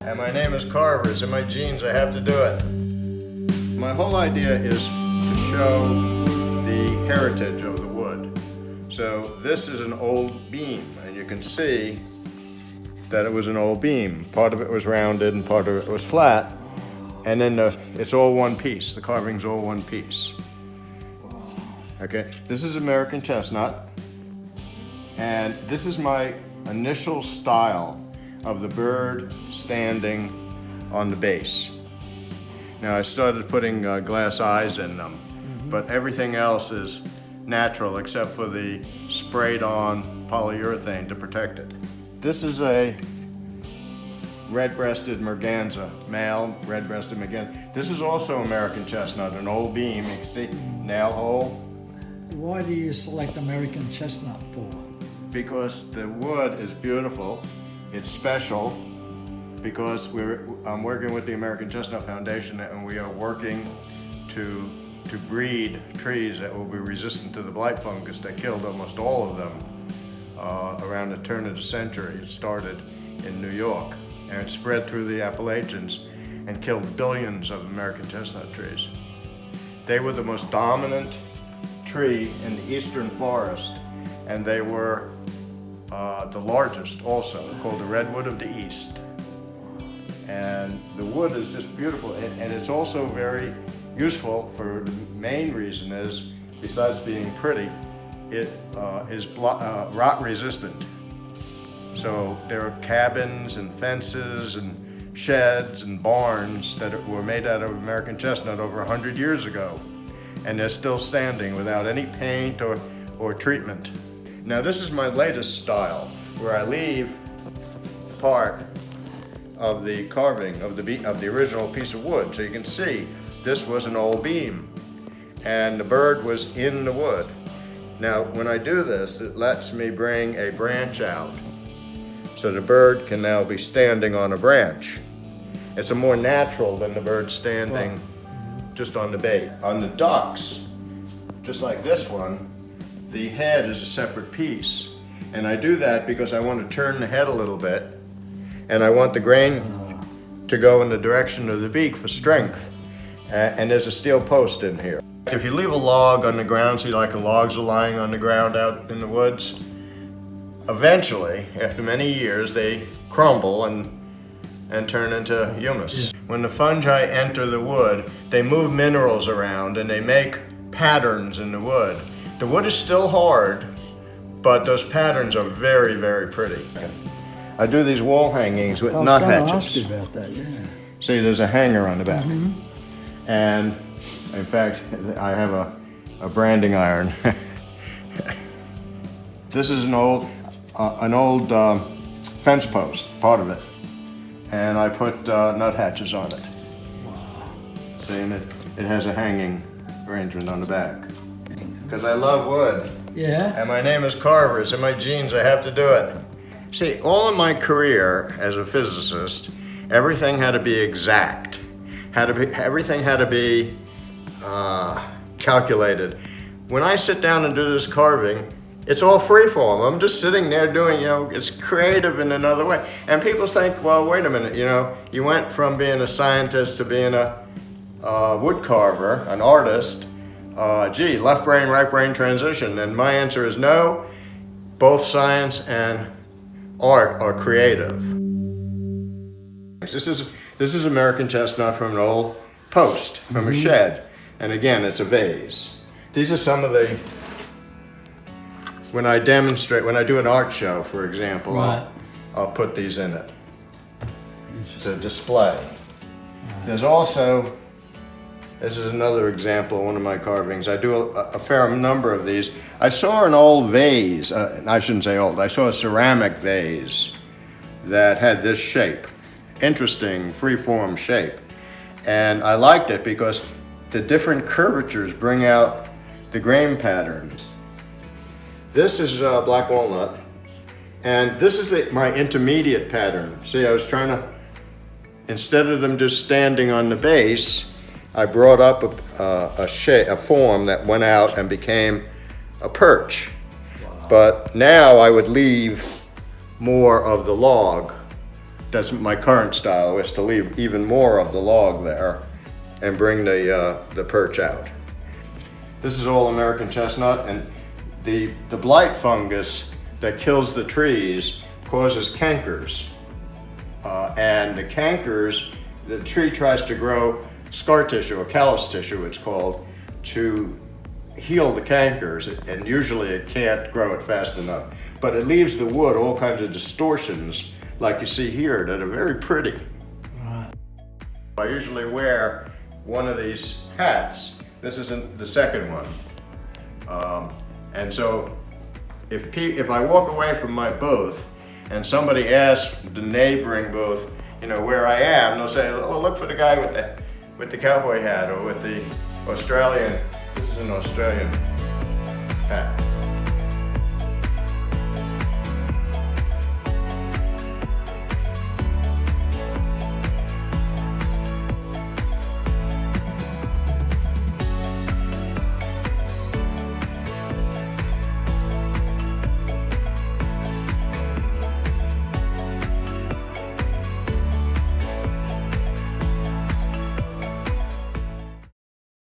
And my name is Carver. It's in my genes. I have to do it. My whole idea is to show the heritage of the wood. So this is an old beam, and you can see that it was an old beam. Part of it was rounded and part of it was flat. And then it's all one piece. The carving's all one piece. Okay, this is American chestnut. And this is my initial style of the bird standing on the base. Now I started putting glass eyes in them, but everything else is natural except for the sprayed on polyurethane to protect it. This is a red-breasted merganser, male red-breasted merganser. This is also American chestnut, an old beam. You can see nail hole. Why do you select American chestnut for? Because the wood is beautiful. It's special because I'm working with the American Chestnut Foundation, and we are working to breed trees that will be resistant to the blight fungus that killed almost all of them around the turn of the century. It started in New York and it spread through the Appalachians and killed billions of American chestnut trees. They were the most dominant tree in the eastern forest, and they were the largest also, called the redwood of the East. And the wood is just beautiful, and it's also very useful for the main reason is, besides being pretty, it is rot resistant. So there are cabins and fences and sheds and barns that were made out of American chestnut over 100 years ago, and they're still standing without any paint or treatment. Now this is my latest style, where I leave part of the carving of the original piece of wood. So you can see this was an old beam, and the bird was in the wood. Now when I do this, it lets me bring a branch out, so the bird can now be standing on a branch. It's a more natural than the bird standing just on the bait. On the ducks, just like this one, the head is a separate piece. And I do that because I want to turn the head a little bit, and I want the grain to go in the direction of the beak for strength. And there's a steel post in here. If you leave a log on the ground, see like the logs are lying on the ground out in the woods, eventually, after many years, they crumble and turn into humus. When the fungi enter the wood, they move minerals around and they make patterns in the wood. The wood is still hard, but those patterns are very, very pretty. I do these wall hangings with nut hatches. I was going to ask you about that, yeah. See, there's a hanger on the back. And in fact, I have a branding iron. This is an old fence post, part of it. And I put nut hatches on it. Wow. See, and it has a hanging arrangement on the back. Because I love wood. Yeah. And my name is Carver. It's in my genes. I have to do it. See, all of my career as a physicist, everything had to be exact. Everything had to be calculated. When I sit down and do this carving, it's all freeform. I'm just sitting there doing, it's creative in another way. And people think, well, wait a minute, you went from being a scientist to being a wood carver, an artist. Gee, left brain, right brain transition. And my answer is no. Both science and art are creative. This is American chestnut from an old post, from a shed. And again, it's a vase. These are some of the, when I do an art show, for example, Right. I'll put these in it to display. There's also, this is another example of one of my carvings. I do a fair number of these. I saw an old vase, I shouldn't say old, I saw a ceramic vase that had this shape. Interesting, free-form shape. And I liked it because the different curvatures bring out the grain patterns. This is black walnut, and this is my intermediate pattern. See, I was trying to, instead of them just standing on the base, I brought up a form that went out and became a perch. Wow. But now I would leave more of the log That's my current style, is to leave even more of the log there and bring the perch out. This is all American chestnut, and the blight fungus that kills the trees causes cankers. And the cankers, the tree tries to grow scar tissue, or callus tissue it's called, to heal the cankers, and usually it can't grow it fast enough. But it leaves the wood all kinds of distortions, like you see here, that are very pretty. Right. I usually wear one of these hats. This isn't the second one. And so if I walk away from my booth and somebody asks the neighboring booth, where I am, they'll say, oh, look for the guy with the cowboy hat, or with the Australian, this is an Australian hat.